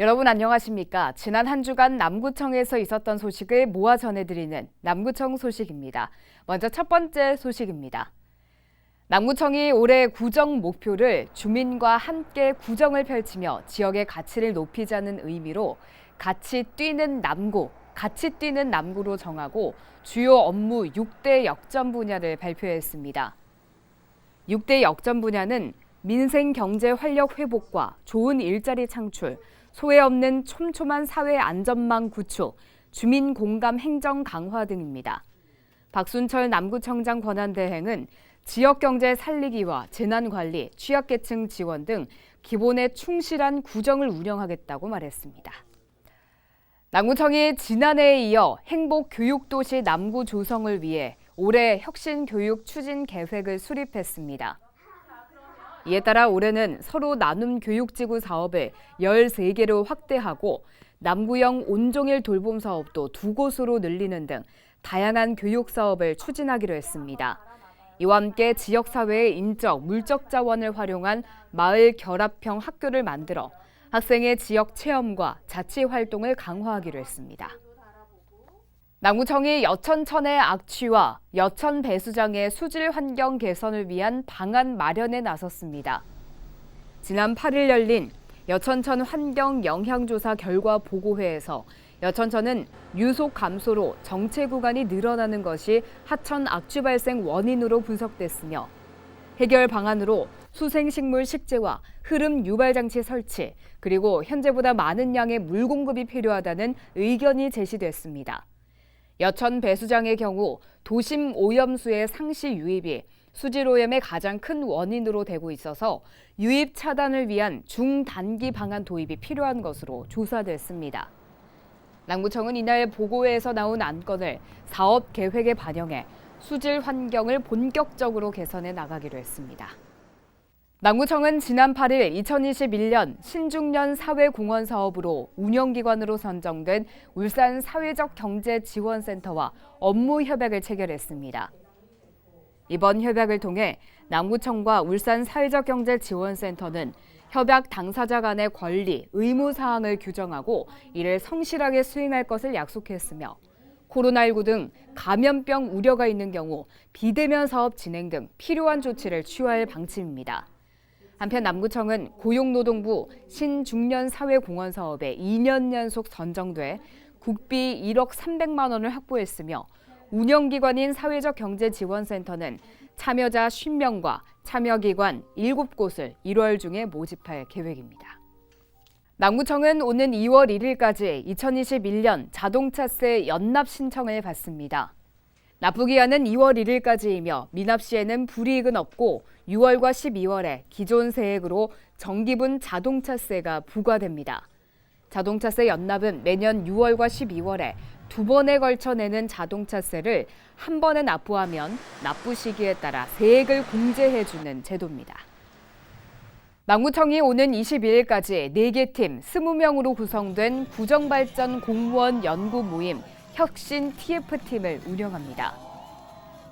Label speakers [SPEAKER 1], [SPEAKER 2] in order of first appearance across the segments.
[SPEAKER 1] 여러분 안녕하십니까? 지난 한 주간 남구청에서 있었던 소식을 모아 전해드리는 남구청 소식입니다. 먼저 첫 번째 소식입니다. 남구청이 올해 구정 목표를 주민과 함께 구정을 펼치며 지역의 가치를 높이자는 의미로 같이 뛰는 남구로 정하고 주요 업무 6대 역점 분야를 발표했습니다. 6대 역점 분야는 민생 경제 활력 회복과 좋은 일자리 창출, 소외 없는 촘촘한 사회 안전망 구축, 주민 공감 행정 강화 등입니다. 박순철 남구청장 권한대행은 지역 경제 살리기와 재난 관리, 취약계층 지원 등 기본에 충실한 구정을 운영하겠다고 말했습니다. 남구청이 지난해에 이어 행복교육도시 남구 조성을 위해 올해 혁신교육 추진 계획을 수립했습니다. 이에 따라 올해는 서로 나눔 교육지구 사업을 13개로 확대하고 남구형 온종일 돌봄 사업도 2곳으로 늘리는 등 다양한 교육 사업을 추진하기로 했습니다. 이와 함께 지역사회의 인적, 물적 자원을 활용한 마을 결합형 학교를 만들어 학생의 지역 체험과 자치 활동을 강화하기로 했습니다. 남구청이 여천천의 악취와 여천 배수장의 수질 환경 개선을 위한 방안 마련에 나섰습니다. 지난 8일 열린 여천천 환경 영향조사 결과 보고회에서 여천천은 유속 감소로 정체 구간이 늘어나는 것이 하천 악취 발생 원인으로 분석됐으며 해결 방안으로 수생식물 식재와 흐름 유발 장치 설치, 그리고 현재보다 많은 양의 물 공급이 필요하다는 의견이 제시됐습니다. 여천 배수장의 경우 도심 오염수의 상시 유입이 수질 오염의 가장 큰 원인으로 되고 있어서 유입 차단을 위한 중단기 방안 도입이 필요한 것으로 조사됐습니다. 남구청은 이날 보고회에서 나온 안건을 사업 계획에 반영해 수질 환경을 본격적으로 개선해 나가기로 했습니다. 남구청은 지난 8일 2021년 신중년 사회공헌 사업으로 운영기관으로 선정된 울산 사회적 경제 지원센터와 업무 협약을 체결했습니다. 이번 협약을 통해 남구청과 울산 사회적 경제 지원센터는 협약 당사자 간의 권리, 의무 사항을 규정하고 이를 성실하게 수행할 것을 약속했으며 코로나19 등 감염병 우려가 있는 경우 비대면 사업 진행 등 필요한 조치를 취할 방침입니다. 한편 남구청은 고용노동부 신중년 사회공헌 사업에 2년 연속 선정돼 국비 1억 300만 원을 확보했으며 운영기관인 사회적 경제지원센터는 참여자 50명과 참여기관 7곳을 1월 중에 모집할 계획입니다. 남구청은 오는 2월 1일까지 2021년 자동차세 연납 신청을 받습니다. 납부기한은 2월 1일까지이며 미납 시에는 불이익은 없고 6월과 12월에 기존 세액으로 정기분 자동차세가 부과됩니다. 자동차세 연납은 매년 6월과 12월에 2번에 걸쳐 내는 자동차세를 한 번에 납부하면 납부 시기에 따라 세액을 공제해주는 제도입니다. 남구청이 오는 22일까지 4개 팀 20명으로 구성된 구정발전 공무원 연구 모임 혁신 TF팀을 운영합니다.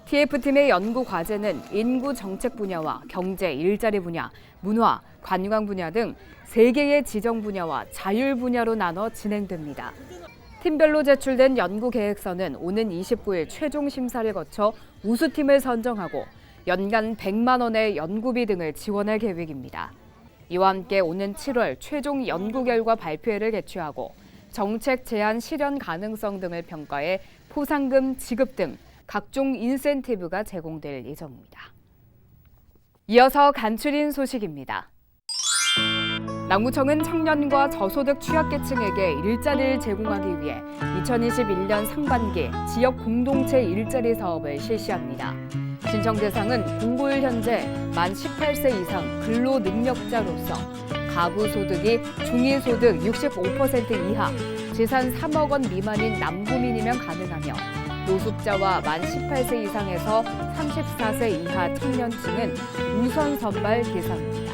[SPEAKER 1] TF팀의 연구 과제는 인구 정책 분야와 경제, 일자리 분야, 문화, 관광 분야 등 3개의 지정 분야와 자율 분야로 나눠 진행됩니다. 팀별로 제출된 연구 계획서는 오는 29일 최종 심사를 거쳐 우수팀을 선정하고 연간 100만 원의 연구비 등을 지원할 계획입니다. 이와 함께 오는 7월 최종 연구 결과 발표회를 개최하고 정책 제안 실현 가능성 등을 평가해 포상금 지급 등 각종 인센티브가 제공될 예정입니다. 이어서 간추린 소식입니다. 남구청은 청년과 저소득 취약계층에게 일자리를 제공하기 위해 2021년 상반기 지역 공동체 일자리 사업을 실시합니다. 신청 대상은 공고일 현재 만 18세 이상 근로능력자로서 가구 소득이 중위소득 65% 이하, 재산 3억 원 미만인 남구민이면 가능하며 노숙자와 만 18세 이상에서 34세 이하 청년층은 우선 선발 대상입니다.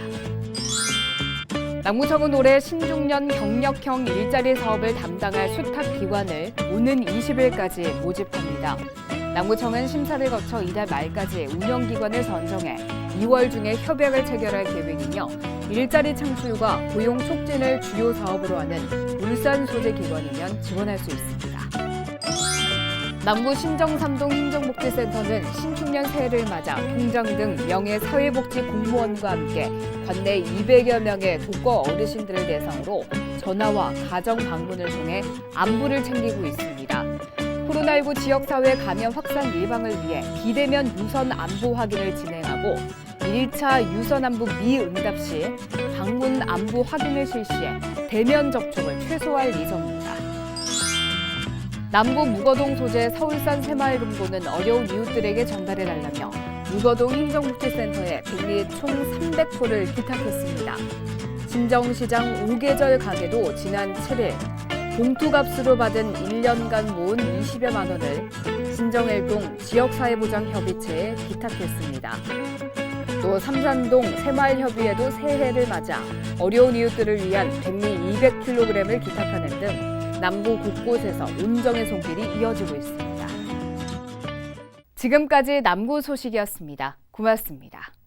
[SPEAKER 1] 남구청은 올해 신중년 경력형 일자리 사업을 담당할 수탁기관을 오는 20일까지 모집합니다. 남구청은 심사를 거쳐 이달 말까지 운영기관을 선정해 2월 중에 협약을 체결할 계획이며 일자리 창출과 고용 촉진을 주요 사업으로 하는 울산 소재 기관이면 지원할 수 있습니다. 남구 신정3동 행정복지센터는 신축년 새해를 맞아 통장 등 명예 사회복지 공무원과 함께 관내 200여 명의 독거 어르신들을 대상으로 전화와 가정 방문을 통해 안부를 챙기고 있습니다. 코로나19 지역사회 감염 확산 예방을 위해 비대면 유선 안부 확인을 진행하고 1차 유선 안부 미응답 시 방문 안부 확인을 실시해 대면 접촉을 최소화할 예정입니다. 남구 묵어동 소재 서울산 새마을금고는 어려운 이웃들에게 전달해달라며 묵어동 행정복지센터에 백리 총 300포를 기탁했습니다. 신정시장 5계절 가게도 지난 7일 봉투값으로 받은 1년간 모은 20여만 원을 신정일동 지역사회보장협의체에 기탁했습니다. 또 삼산동 새마을협의회도 새해를 맞아 어려운 이웃들을 위한 백리 200kg을 기탁하는 등 남구 곳곳에서 온정의 손길이 이어지고 있습니다. 지금까지 남구 소식이었습니다. 고맙습니다.